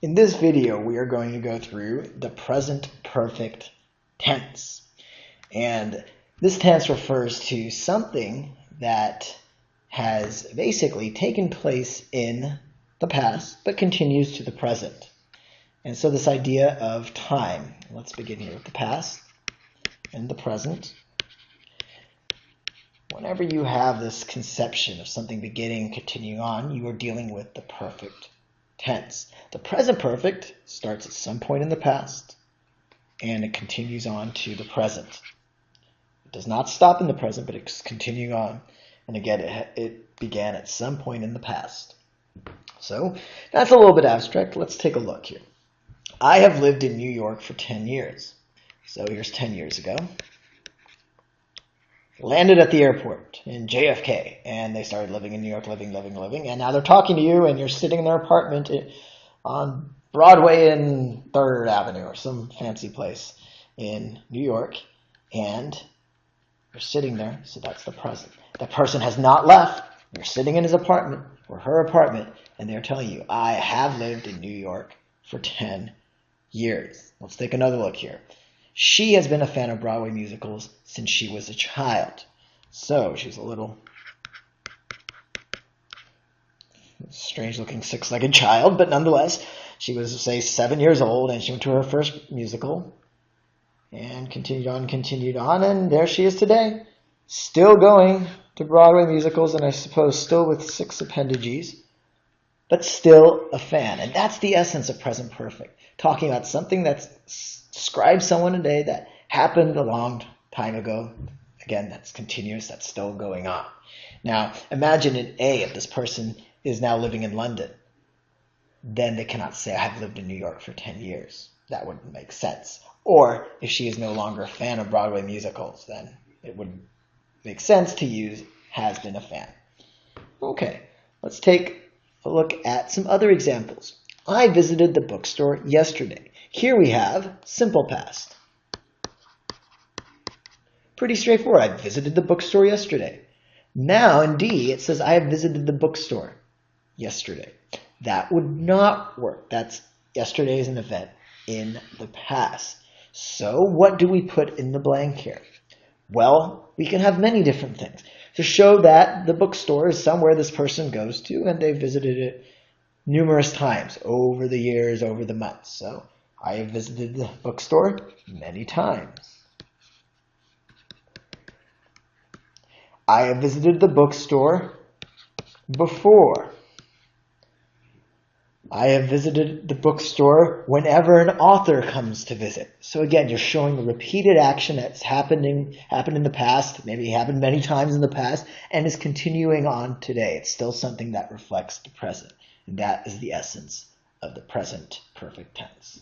In this video, we are going to go through the present perfect tense. And this tense refers to something that has basically taken place in the past, but continues to the present. And so this idea of time, let's begin here with the past and the present. Whenever you have this conception of something beginning, continuing on, you are dealing with the perfect tense. The present perfect starts at some point in the past and it continues on to the present. It does not stop in the present, but it's continuing on. And again, it began at some point in the past. So that's a little bit abstract. Let's take a look here. I have lived in New York for 10 years. So here's 10 years ago. Landed at the airport in JFK, and they started living in New York, living, and now they're talking to you, and you're sitting in their apartment on Broadway and 3rd Avenue, or some fancy place in New York, and you're sitting there, so that's the present. That person has not left. You're sitting in his apartment, or her apartment, and they're telling you, I have lived in New York for 10 years. Let's take another look here. She has been a fan of Broadway musicals since she was a child. So she's a little strange-looking six-legged child, but nonetheless, she was, say, 7 years old, and she went to her first musical and continued on, and there she is today, still going to Broadway musicals, and I suppose still with 6 appendages, but still a fan. And that's the essence of present perfect, talking about something that describes someone today that happened a long time ago. Again, that's continuous, that's still going on. Now, imagine in A, if this person is now living in London, then they cannot say, I have lived in New York for 10 years. That wouldn't make sense. Or if she is no longer a fan of Broadway musicals, then it would make sense to use has been a fan. Okay, let's take a look at some other examples. I visited the bookstore yesterday. Here we have simple past. Pretty straightforward. I visited the bookstore yesterday. Now in D, it says I have visited the bookstore yesterday. That would not work. That's yesterday is an event in the past. So what do we put in the blank here? Well, we can have many different things to show that the bookstore is somewhere this person goes to and they visited it numerous times over the years, over the months. So I have visited the bookstore many times. I have visited the bookstore before. I have visited the bookstore whenever an author comes to visit. So again, you're showing a repeated action that's happened in the past, maybe happened many times in the past, and is continuing on today. It's still something that reflects the present. And that is the essence of the present perfect tense.